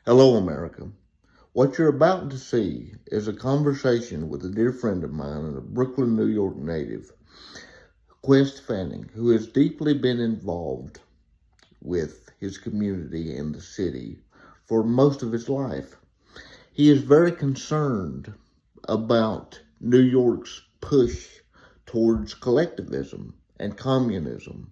Hello, America. What you're about to see is a conversation with a dear friend of mine and a Brooklyn, New York native, Quest Fanning, who has deeply been involved with his community and the city for most of his life. He is very concerned about New York's push towards collectivism and communism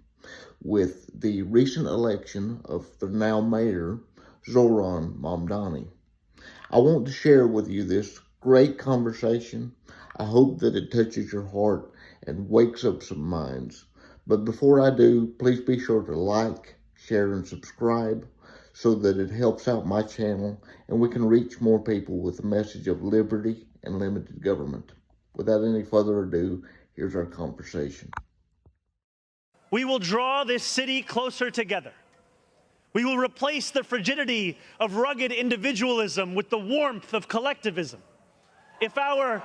with the recent election of the now mayor, Zohran Mamdani. I want to share with you this great conversation. I hope that it touches your heart and wakes up some minds. But before I do, please be sure to like, share, and subscribe so that it helps out my channel and we can reach more people with the message of liberty and limited government. Without any further ado, here's our conversation. We will draw this city closer together. We will replace the frigidity of rugged individualism with the warmth of collectivism. If our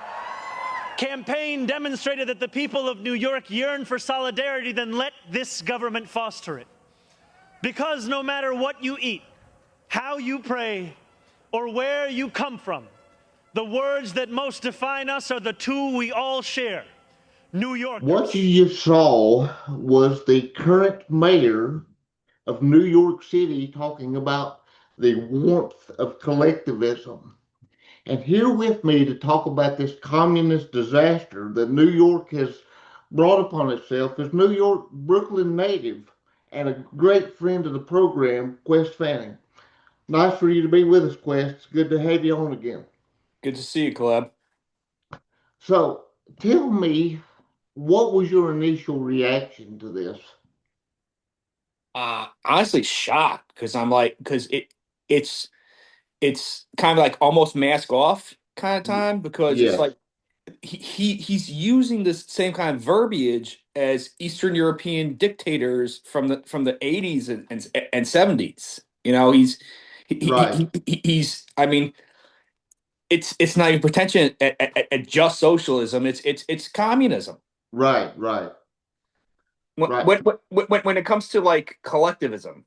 campaign demonstrated that the people of New York yearn for solidarity, then let this government foster it. Because no matter what you eat, how you pray, or where you come from, the words that most define us are the two we all share: New Yorkers. What you just saw was the current mayor of New York City talking about the warmth of collectivism. And here with me to talk about this communist disaster that New York has brought upon itself is New York Brooklyn native and a great friend of the program, Quest Fanning. Nice for you to be with us, Quest. It's good to have you on again. Good to see you, Caleb. So tell me, what was your initial reaction to this? Honestly, shocked because it's kind of like almost mask off kind of time because it's Yes, like he's using this same kind of verbiage as Eastern European dictators from the 80s and 70s. You know, right, he's I mean it's not even pretension at just socialism. It's communism. right, when right, when when it comes to like collectivism,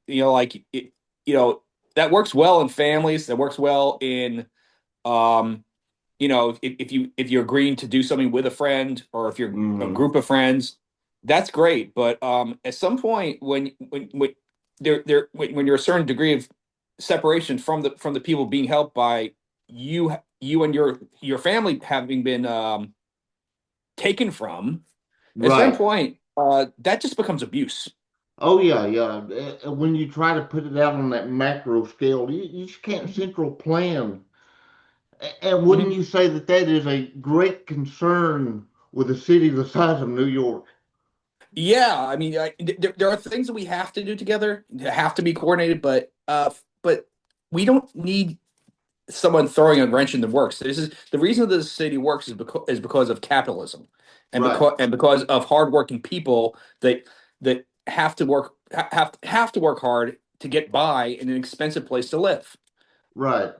that works well in families, that works well in um if you're agreeing to do something with a friend or if you're a hmm group of friends, that's great. But at some point when when you're a certain degree of separation from the people being helped by you and your family having been taken from, at a certain right. point, that just becomes abuse. Oh yeah, yeah. When you try to put it out on that macro scale, you just can't central plan. And wouldn't Mhm. you say that that is a great concern with a city the size of New York? Yeah, I mean, there are things that we have to do together, that have to be coordinated, but we don't need someone throwing a wrench in the works. This is the reason that the city works is because of capitalism, and Right, because of hardworking people that have to work hard to get by in an expensive place to live. right.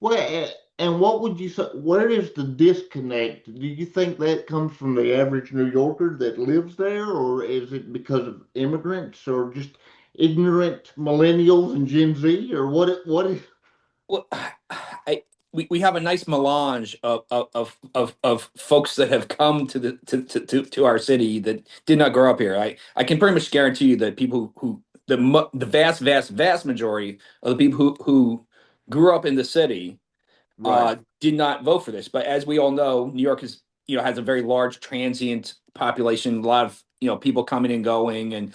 Well, and what would you say? Where is the disconnect? Do you think that comes from the average New Yorker that lives there, or is it because of immigrants, or just ignorant millennials and Gen Z, or what is? Well, we have a nice melange of folks that have come to our city that did not grow up here. I can pretty much guarantee you that people who the vast majority of the people who grew up in the city Right, did not vote for this. But as we all know, New York is has a very large transient population, a lot of people coming and going, and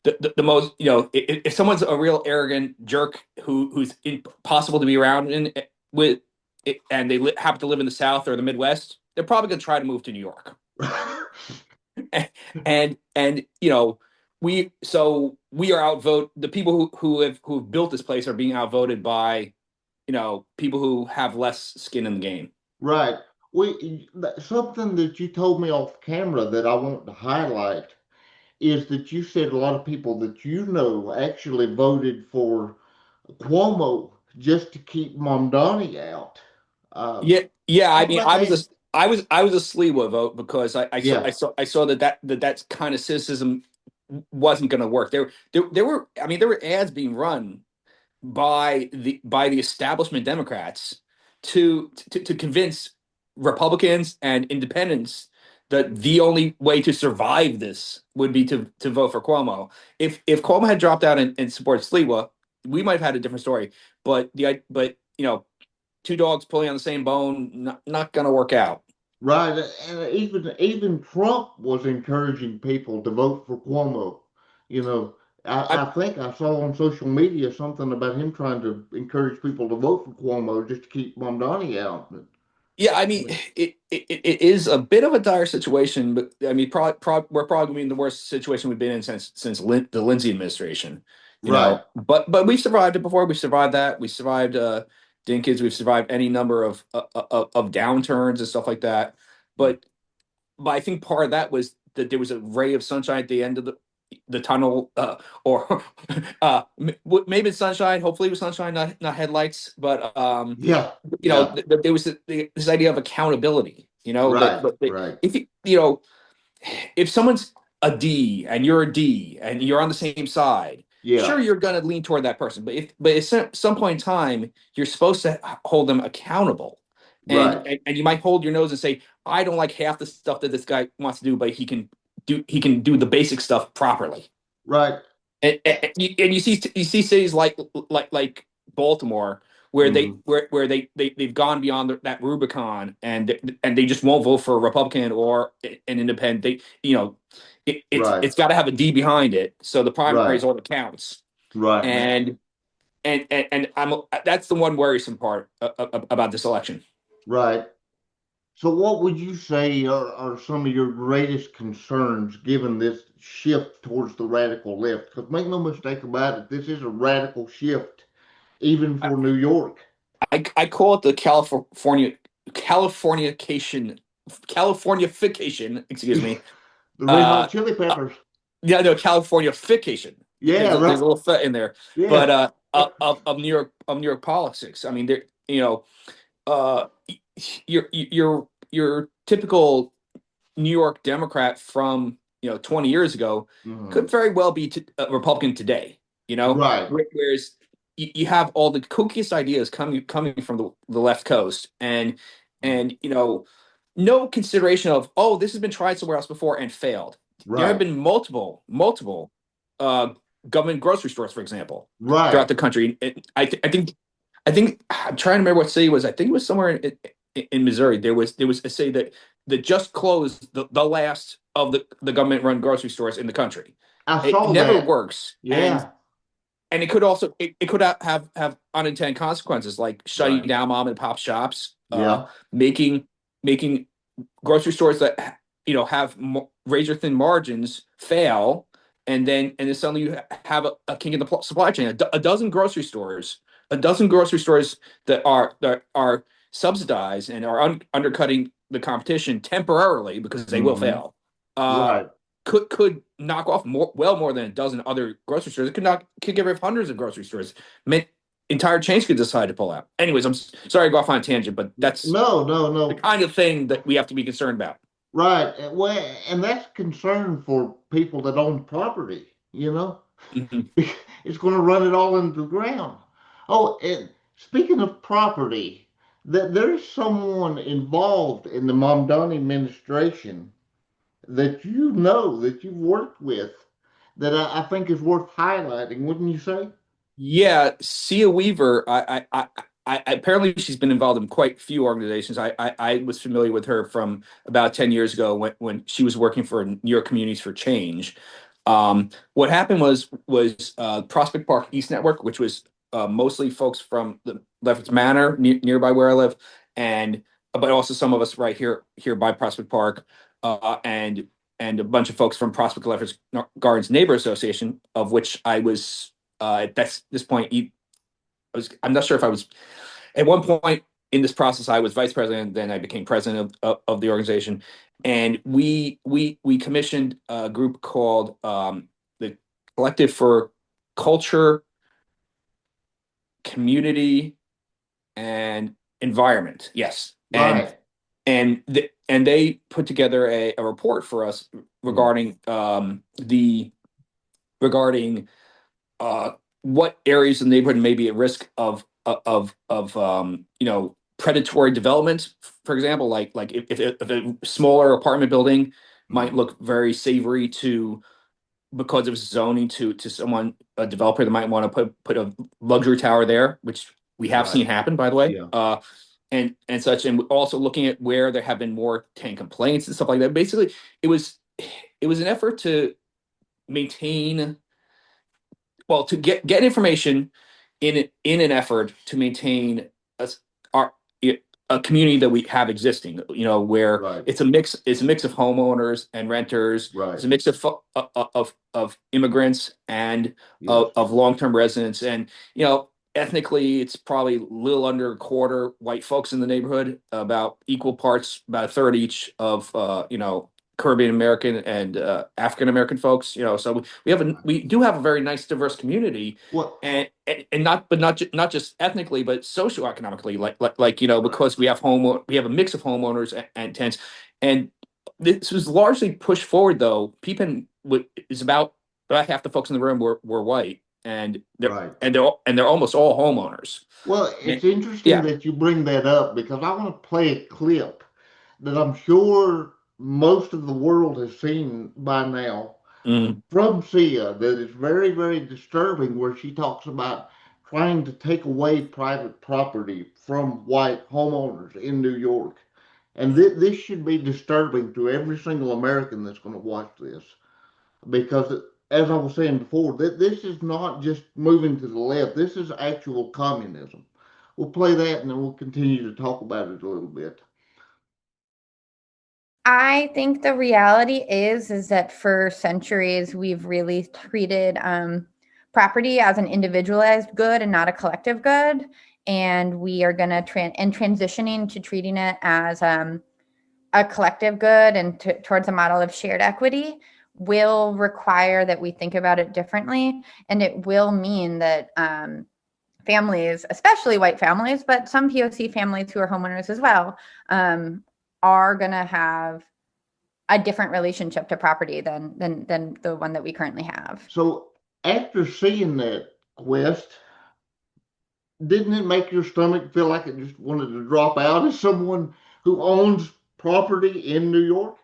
the most if someone's a real arrogant jerk who's impossible to be around with and they happen to live in the South or the Midwest, they're probably going to try to move to New York. And we are outvote the people who've built this place are being outvoted by people who have less skin in the game. right. Something that you told me off camera that I want to highlight is that you said a lot of people that you know actually voted for Cuomo just to keep Mamdani out. Yeah. I Talk mean, about that. I was a Sliwa vote because Yeah, I saw that kind of cynicism wasn't going to work. There were I mean there were ads being run by the establishment Democrats to convince Republicans and independents that the only way to survive this would be to vote for Cuomo. If Cuomo had dropped out and supported Sliwa, we might have had a different story. But two dogs pulling on the same bone, not going to work out. Right, and even Trump was encouraging people to vote for Cuomo. You know, I, I think I saw on social media something about him trying to encourage people to vote for Cuomo just to keep Mamdani out. Yeah, I mean, it is a bit of a dire situation, but I mean, we're probably in the worst situation we've been in since the Lindsay administration, Right. But we've survived it before. We survived that. We survived Dinkins. We've survived any number of downturns and stuff like that. But I think part of that was that there was a ray of sunshine at the end of the tunnel, or maybe it's sunshine. Hopefully, it was sunshine, not headlights. But Yeah. Yeah. there was this idea of accountability. Right. That Right. if if someone's a D and you're a D and you're on the same side, Yeah. sure you're going to lean toward that person. But at some point in time, you're supposed to hold them accountable, Right. and you might hold your nose and say, I don't like half the stuff that this guy wants to do, but he can do the basic stuff properly. Right. And you see cities like Baltimore where they Hmm. where they've gone beyond that Rubicon, and they just won't vote for a Republican or an independent. Right. It's got to have a D behind it, so the primary Right. is all that counts. Right. And I'm that's the one worrisome part about this election. Right. So, what would you say are some of your greatest concerns given this shift towards the radical left? Because make no mistake about it, this is a radical shift, even for New York. I call it the Californication, Californification, excuse me. The Red Hot Uh, Chili uh, Peppers. yeah, no, Californification. Yeah, There's right. a little fit in there, but Yeah, of New York politics. I mean, there, uh, your typical New York Democrat from 20 years ago mhm. could very well be a Republican today. Right, Whereas you have all the kookiest ideas coming from the left coast, and no consideration of, oh, this has been tried somewhere else before and failed. There have right, been multiple uh, government grocery stores, for example, throughout right. the country. I think I'm trying to remember what city it was. I think it was somewhere in Missouri. There was a city that just closed the last of the government run grocery stores in the country. I It saw never that. works, and Yeah, and it could have unintended consequences like shutting right. down mom and pop shops, Yeah, making grocery stores that have razor thin margins fail, and then suddenly you have a king in the supply chain. A dozen grocery stores that are subsidized and are undercutting the competition temporarily because they will hmm, fail. Uh, right. could knock off more than a dozen other grocery stores. It could get rid of hundreds of grocery stores. Entire chains could decide to pull out. Anyways, I'm sorry to go off on a tangent, but that's No, no, the no. kind of thing that we have to be concerned about. Right. Well, and that's concern for people that own property, you know? Mhm. It's going to run it all into the ground. Oh, and speaking of property, that there's someone involved in the Mamdani administration that that you've worked with, that I think is worth highlighting, wouldn't you say? Yeah, Sia Weaver. Apparently she's been involved in quite a few organizations. I was familiar with her from about 10 years ago when she was working for New York Communities for Change. What happened was Prospect Park East Network, which was mostly folks from the Lefferts Manor nearby where I live, and but also some of us right here by Prospect Park, and a bunch of folks from Prospect Lefferts Gardens Neighbor Association, of which I was at this point. I'm not sure if I was at one point in this process. I was vice president, then I became president of the organization, and we commissioned a group called the Collective for Culture, Community, and Environment. Yes, Right. and they put together a report for us Mm. regarding regarding what areas of the neighborhood may be at risk of predatory development. For example, like if a smaller apartment building might look very savory to because of zoning to someone, a developer that might want to put a luxury tower there, which we have Right. seen happen, by the way. Yeah. And such, and also looking at where there have been more tenant complaints and stuff like that. Basically, it was it was an effort to maintain, well, to get information in an effort to maintain us our a community that we have existing, where Right. it's a mix of homeowners and renters. It's Right. a mix of immigrants and Yes. of long-term residents. And ethnically, it's probably a little under a quarter white folks in the neighborhood, about equal parts, about a third each of Caribbean American and African American folks. So we do have a very nice diverse community, Well, and not just ethnically, but socioeconomically, right. because we have a mix of homeowners and tenants. And this was largely pushed forward, though. Peepin is about half the folks in the room were white, and Right. they're almost all homeowners. Well, And- it's interesting yeah. that you bring that up because I want to play a clip that I'm sure most of the world has seen by now Mm. from Sia that is very, very disturbing, where she talks about trying to take away private property from white homeowners in New York. And this should be disturbing to every single American that's going to watch this because, as I was saying before, this is not just moving to the left, this is actual communism. We'll play that and then we'll continue to talk about it a little bit. I think the reality is that for centuries we've really treated property as an individualized good and not a collective good, and we are going to transitioning to treating it as a collective good and towards a model of shared equity will require that we think about it differently, and it will mean that families, especially white families, but some POC families who are homeowners as well, are going to have a different relationship to property than the one that we currently have. So, after seeing that, Quest, didn't it make your stomach feel like it just wanted to drop out as someone who owns property in New York?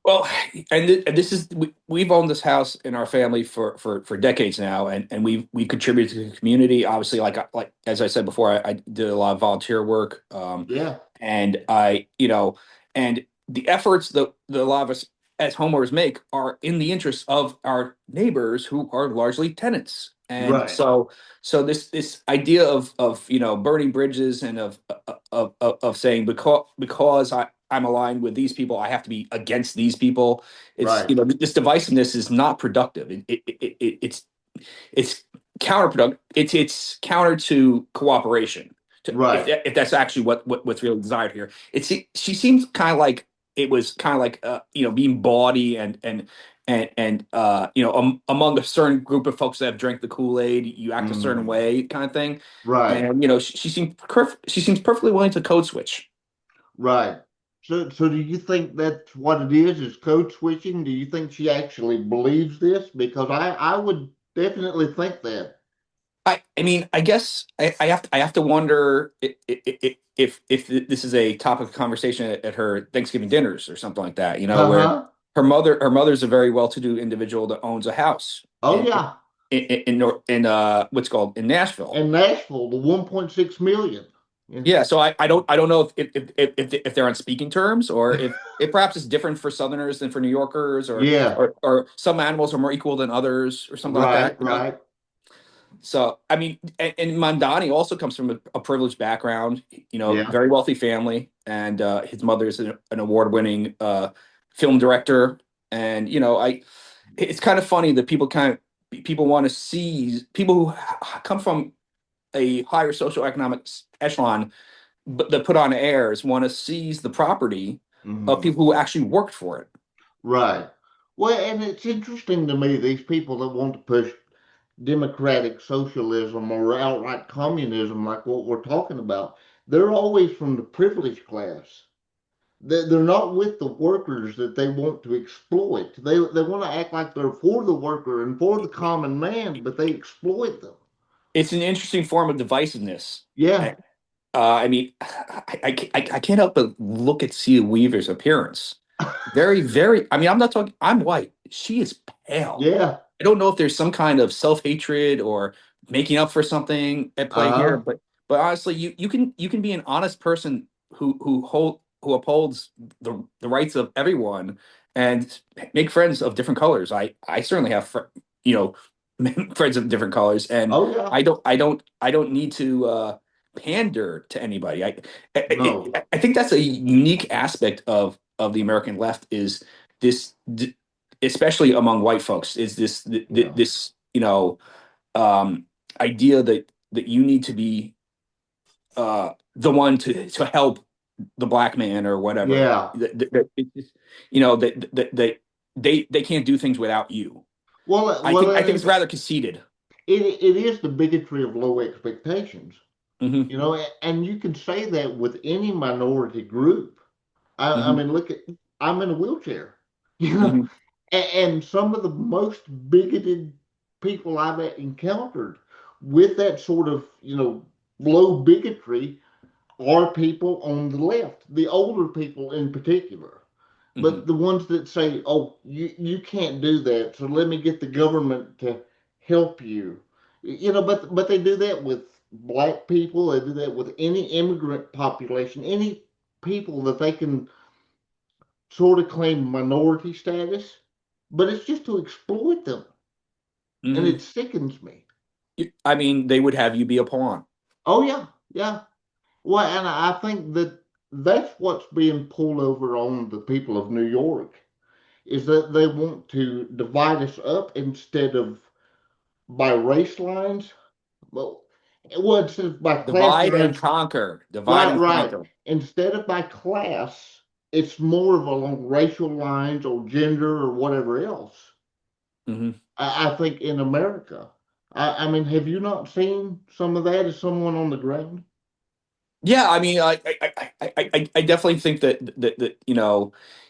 Well, and this is we've owned this house in our family for decades now, and we contributed to the community. Obviously, like as I said before, I did a lot of volunteer work, Yeah. and and the efforts that a lot of us as homeowners make are in the interest of our neighbors who are largely tenants. And Right. so this idea of burning bridges and of saying because I'm aligned with these people, I have to be against these people. It's Right. this divisiveness is not productive. It's counterproductive. It's counter to cooperation. Right. If that's actually what's really desired here. She seems kind of like it was kind of like being bawdy and among a certain group of folks that have drank the Kool-Aid, you act a certain way, kind of thing. Right. And she seems perfectly willing to code switch. Right. So do you think that's what it is code switching? Do you think she actually believes this? Because I would definitely think that. I mean, I guess I have to wonder if this is a topic of conversation at her Thanksgiving dinners or something like that. Where Uh-huh. her mother's a very well-to-do individual that owns a house Oh yeah. in what's called in Nashville. And Nashville, the 1.6 million. Yeah. Yeah, so I don't know if they're on speaking terms, or if perhaps it's different for Southerners than for New Yorkers, Yeah. or some animals are more equal than others, or something like Right, that. right. So, I mean, and Mamdani also comes from a privileged background, Yeah. very wealthy family, and his mother is an award-winning film director. And it's kind of funny that people want to see people who come from a higher socioeconomic echelon, but that put on airs want to seize the property of Mhm. people who actually worked for it. Right. Well, and it's interesting to me, these people that want to push democratic socialism or outright communism, like what we're talking about, they're always from the privileged class. They're not with the workers that they want to exploit. They want to act like they're for the worker and for the common man, but they exploit them. It's an interesting form of divisiveness. Yeah. I mean, I can't help but look at Cia Weaver's appearance. Very, very. I mean, I'm not talking. I'm white. She is pale. Yeah. I don't know if there's some kind of self-hatred or making up for something at play here, Uh-huh. but honestly, you can be an honest person who upholds the rights of everyone and make friends of different colors. I certainly have you know friends of different colors, and Oh yeah. I don't need to pander to anybody. No. I think that's a unique aspect of the American left is this, especially among white folks, is Yeah. this um, idea that you need to be the one to help the black man or whatever. Yeah. That they can't do things without you. I think it's rather conceited. it is the bigotry of low expectations. Hmm. And you can say that with any minority group. I Hmm. mean, look at, I'm in a wheelchair, you know, Hmm. and some of the most bigoted people I've encountered with that sort of, low bigotry are people on the left, the older people in particular. Hmm. But the ones that say, "Oh, you can't do that, so let me get the government to help you," but they do that with black people. They do that with any immigrant population, any people that they can sort of claim minority status, but it's just to exploit them, and Hmm. it sickens me. I mean, they would have you be a pawn. Oh yeah, yeah. Well, and I think that that's what's being pulled over on the people of New York is that they want to divide us up instead of by race lines. Well, instead of by class Divide and lines. conquer. Divide Right, and right. conquer. Instead of by class, it's more of along racial lines or gender or whatever else. Hmm. I think in America. I mean, have you not seen some of that as someone on the ground? Yeah, I mean, I definitely think that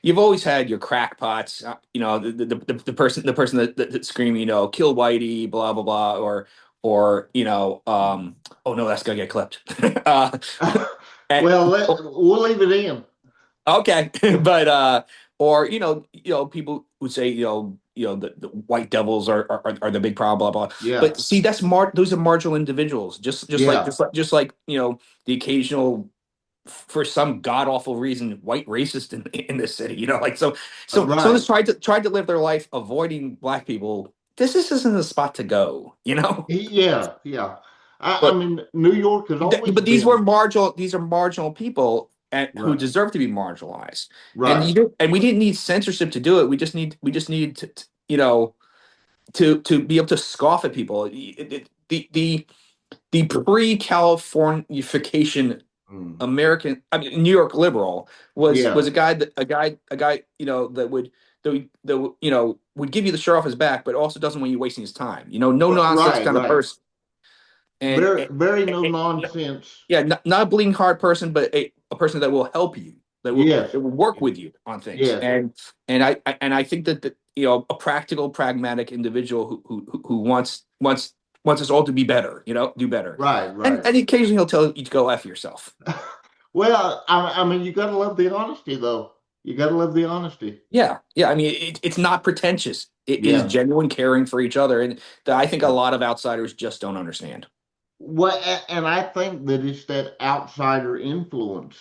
you've always had your crackpots, the person that scream, kill Whitey, blah blah blah, or oh no, that's gonna get clipped. And, Well, we'll leave it in. okay, but or people who say the white devils are the big problem, blah blah. Yeah, But see, those are marginal individuals, just like yeah, the occasional, for some god awful reason, white racist in this city. Like someone right. that's tried to live their life avoiding black people. This isn't the spot to go. Yeah, yeah. I But mean, New York has always but these were been marginal. These are marginal people who right, deserve to be marginalized. And right, we didn't need censorship to do it. We just need to be able to scoff at people. The pre-Californification mm, American, I mean, New York liberal was yeah, a guy that would give you the shirt off his back, but also doesn't want you wasting his time. No nonsense right, kind of right. person. And, Very, very no and nonsense. yeah, not a bleeding hard person, but a person that will help you, Yes, that will work with you on things. yes, And I think that a practical, pragmatic individual who wants us all to be better, do better. right, And right. occasionally he'll tell you to go F yourself. Well, I mean, you gotta love the honesty, though. You gotta love the honesty. Yeah, yeah. I mean, it's not pretentious. It is Yeah. genuine caring for each other, and that I think a Yeah. lot of outsiders just don't understand. Well, and I think that it's that outsider influence,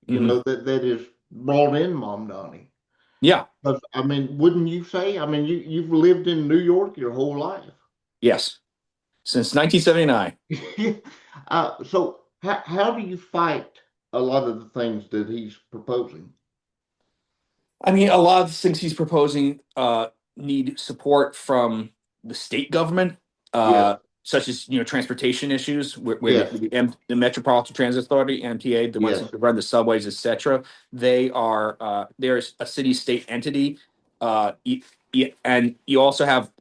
Hmm. that is brought in Mamdani. Yeah. Because I mean, wouldn't you say? I mean, you've lived in New York your whole life. Yes. Since 1979. So how do you fight a lot of the things that he's proposing? I mean, a lot of the things he's proposing need support from the state government, Yes, such as transportation issues, where yes, the Metropolitan Transit Authority (MTA), the ones yes, who run the subways, etc. There's a city-state entity, and you also have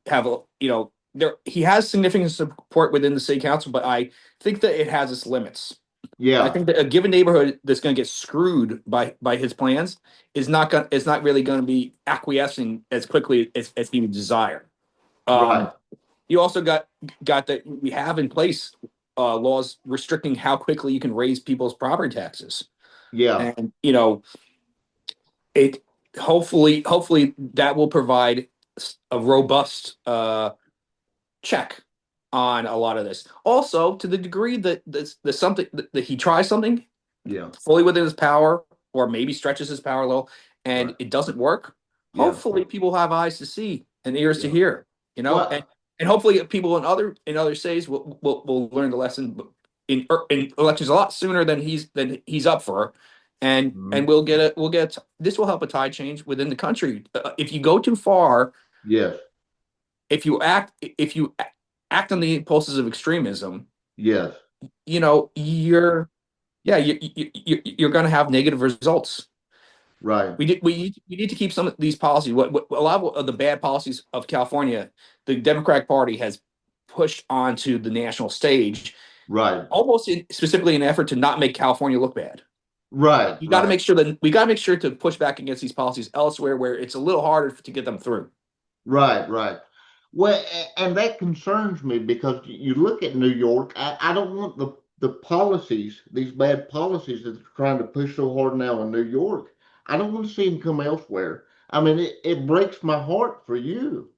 there he has significant support within the city council, but I think that it has its limits. I yeah, think that a given neighborhood that's going to get screwed by his plans is not really going to be acquiescing as quickly as he would desire. Um, right. you also got that we have in place laws restricting how quickly you can raise people's property taxes, Yeah. and it hopefully that will provide a robust check on a lot of this. Also, to the degree that there's something that he tries something Yeah. fully within his power, or maybe stretches his power a little, and Right. it doesn't work. Yeah. Hopefully, people have eyes to see and ears to Yeah. hear. And What? hopefully, people in other states will learn the lesson in elections a lot sooner than he's up for, and Mhm. we'll get this will help a tide change within the country. If you go too far, Yes. if you act on the impulses of extremism, Yes. you're you're going to have negative results. Right. We need to keep some of these policies. What a lot of the bad policies of California, the Democratic Party has pushed onto the national stage, Right. almost specifically in an effort to not make California look bad. Right. You got to Right. make sure that we got to make sure to push back against these policies elsewhere where it's a little harder to get them through. Right. Right. Well, and that concerns me because you look at New York. I don't want the policies, these bad policies that they're trying to push so hard now in New York. I don't want to see them come elsewhere. I mean, it breaks my heart for you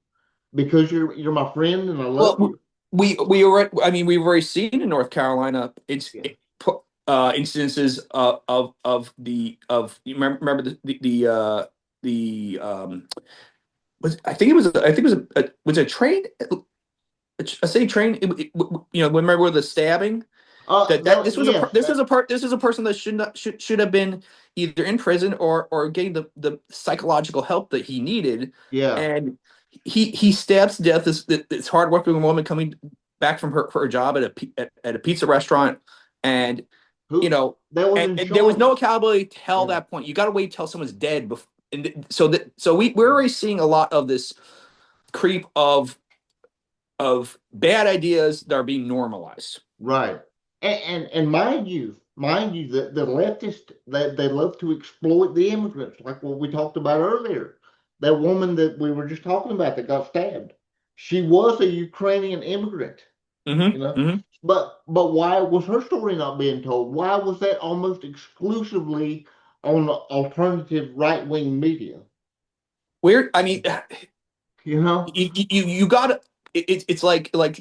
because you're my friend and I love Well, you. we already, I mean, we've already seen in North Carolina, Yeah. instances of you remember the was I think it was was a train, a city train, remember the stabbing, that That yes. this was a person that should have been either in prison or getting the psychological help that he needed, Yeah. and he stabs to death this hardworking woman coming back from her job at a pizza restaurant, and Who that was in and there was no charge? accountability till Yeah. that point. You got to wait till someone's dead before, so we're already seeing a lot of this creep of bad ideas that are being normalized. Right. And mind you, the leftists they love to exploit the immigrants, like what we talked about earlier. That woman that we were just talking about that got stabbed, she was a Ukrainian immigrant, you Mm-hmm. know. Mm-hmm. But why was her story not being told? Why was that almost exclusively on the alternative right wing media? Weird. I mean, You know? you got to. It's like what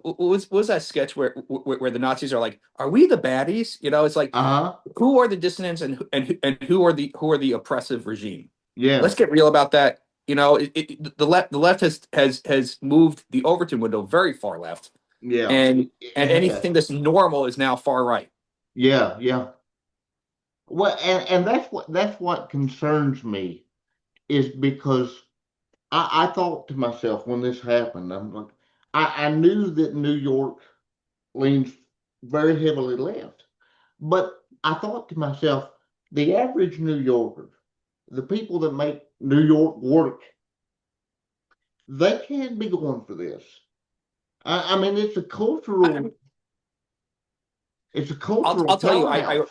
was that sketch where the Nazis are like, are we the baddies? It's like, Uh-huh. who are the dissidents, and who are the oppressive regime? Yeah. Let's get real about that. The left has moved the Overton window very far left, Yeah. and It has. anything that's normal is now far right. Yeah, yeah. Well, and that's what concerns me is because I thought to myself when this happened, I'm like, I knew that New York leans very heavily left, but I thought to myself, the average New Yorker, the people that make New York work, they can't be going for this. I mean, I, it's a cultural I'll tell you, powerhouse.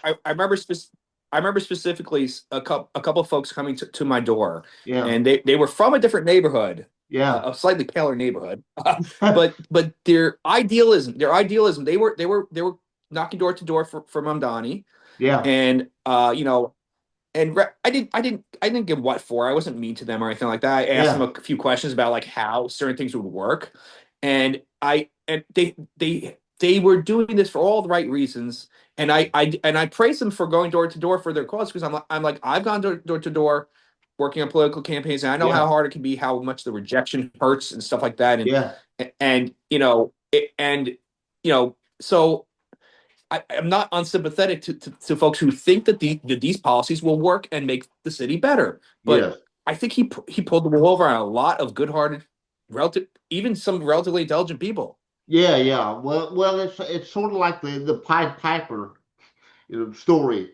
I remember specifically a couple of folks coming to my door, Yeah, and they were from a different neighborhood, yeah, a slightly paler neighborhood, but their idealism, they were knocking door to door for Mamdani, yeah, and I didn't give what for. I wasn't mean to them or anything like that. I asked them yeah, a few questions about like how certain things would work, and they were doing this for all the right reasons. And I praise them for going door to door for their cause, because I'm like I've gone door to door working on political campaigns, and I know how yeah, hard it can be, how much the rejection hurts and stuff like that. And yeah, and you know it, and so I'm not unsympathetic to folks who think that these policies will work and make the city better. But yes. I think he pulled the wool over on a lot of good-hearted, even some relatively intelligent people. Yeah, yeah. Well, it's sort of like the Pied Piper, story.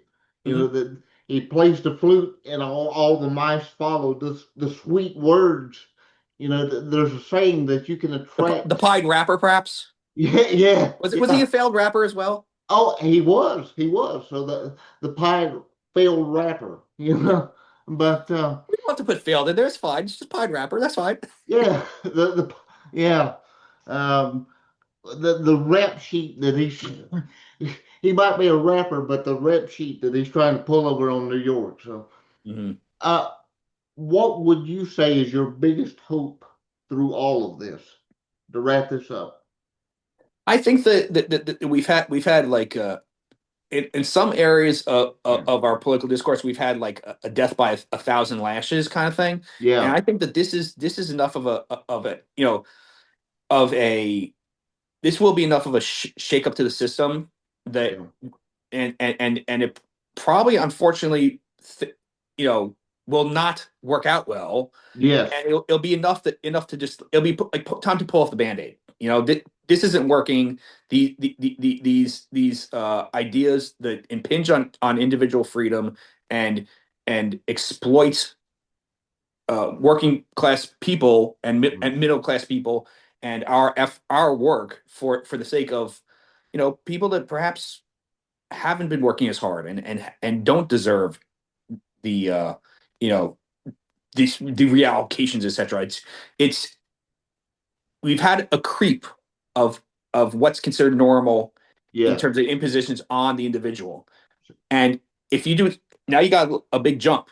Mm-hmm. That he plays the flute and all the mice follow the sweet words. There's a saying that you can The attract. Pied Rapper, perhaps. Yeah, yeah, Was he yeah. a failed rapper as well? Oh, he was. So the Pied failed rapper. But We don't have to put failed in there. It's fine. It's just Pied Rapper. That's fine. yeah, the yeah. Um, the rap sheet that he's he might be a rapper, but the rap sheet that he's trying to pull over on New York. So, Mhm. uh, what would you say is your biggest hope through all of this to wrap this up? I think that we've had like in some areas Yeah, of our political discourse, we've had like a death by a thousand lashes kind of thing, and yeah, I think that this is enough of a of a this will be enough of a shake up to the system that yeah, and it probably unfortunately you know will not work out well, yes, and it'll be enough to just it'll be like time to pull off the band-aid. This isn't working. These ideas that impinge on individual freedom and exploit working class people and middle class people and our work for the sake of people that perhaps haven't been working as hard and don't deserve the you know the reallocations, etc. It's we've had a creep of what's considered normal in yes, terms of impositions on the individual, and if you do now, you got a big jump,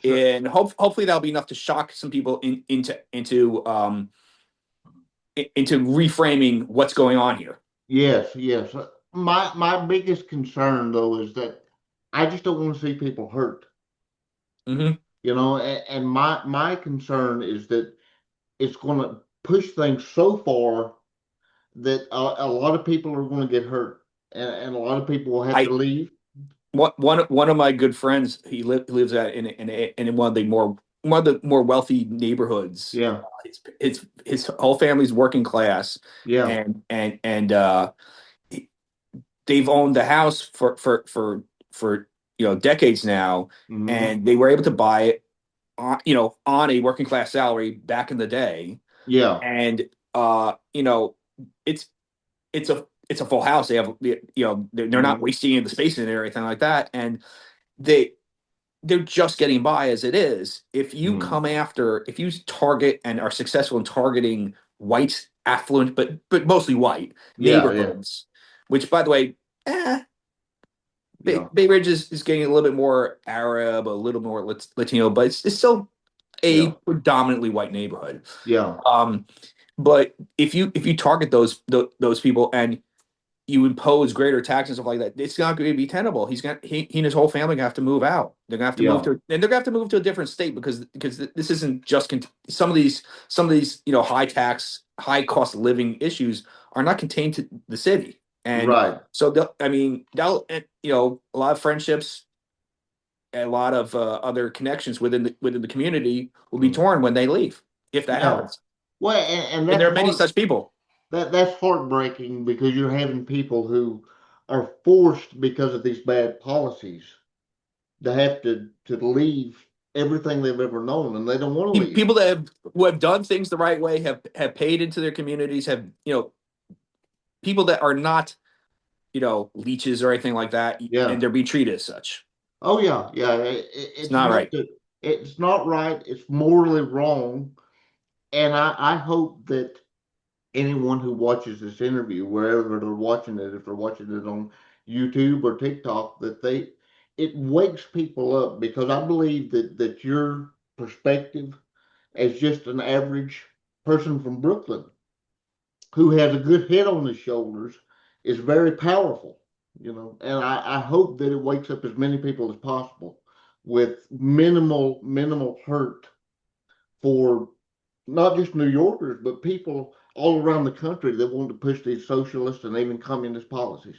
so, and hopefully that'll be enough to shock some people into reframing what's going on here. yes, yes. My biggest concern though is that I just don't want to see people hurt. Hmm. And my concern is that it's going to push things so far that a lot of people are going to get hurt, and a lot of people will have to I leave. one of my good friends, lives at in one of the more wealthy neighborhoods. Yeah, His whole family's working class, yeah, and they've owned the house for decades now, hmm, and they were able to buy it on a working class salary back in the day, yeah, and it's it's a full house. They have they're not hmm, wasting any of the space in it or anything like that, and they they're just getting by as it is. hmm, If you target and are successful in targeting white, affluent, but mostly white yeah, yeah, neighborhoods, which by the way, eh, yeah, Bay Ridge is getting a little bit more Arab, a little more Latino, but it's still a yeah, predominantly white neighborhood. yeah, Um, but if you target those people and you impose greater taxes and stuff like that, it's not going to be tenable. He and his whole family gonna have to move out. They're gonna have to move yeah, to and they're gonna have to move to a different state because this isn't just some of these high tax, high cost of living issues are not contained to the city. And right, so I mean that'll a lot of friendships and a lot of other connections within the community will be mm, torn when they leave, if that yeah. happens. Well, and And there are many such people. that's heartbreaking because you're having people who are forced because of these bad policies to have to leave everything they've ever known, and they don't want to leave. People who have done things the right way have paid into their communities, have people that are not leeches or anything like that, and Yeah. they're being treated as such. Oh yeah, yeah. It's It's not right. it's not right. It's morally wrong, and I hope that anyone who watches this interview, wherever they're watching it, if they're watching it on YouTube or TikTok, that it wakes people up because I believe that your perspective as just an average person from Brooklyn who has a good head on his shoulders is very powerful, and I hope that it wakes up as many people as possible with minimal hurt for not just New Yorkers, but people all around the country that want to push these socialist and even communist policies.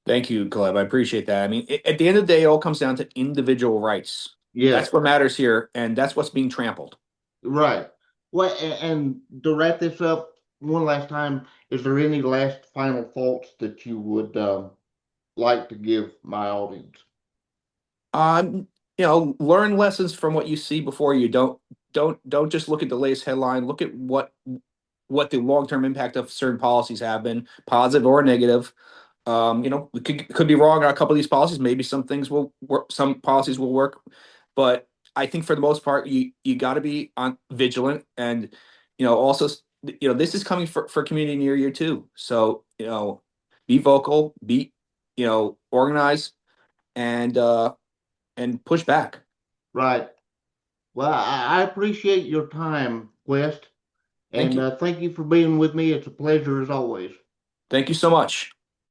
Thank you, Caleb. I appreciate that. I mean, at the end of the day, it all comes down to individual rights. Yes, That's what matters here, and that's what's being trampled. right. Well, and to wrap this up one last time, is there any last final thoughts that you would like to give my audience? Um, learn lessons from what you see before you don't just look at the latest headline. Look at what the long term impact of certain policies have been, positive or negative. We could be wrong on a couple of these policies. Maybe some things will work, some policies will work, but I think for the most part, you got to be on vigilant and also this is coming for community near you too. So, be vocal, be, organize, and push back. Right. Well, I appreciate your time, Quest, Thank and you. thank you for being with me. It's a pleasure as always. Thank you so much.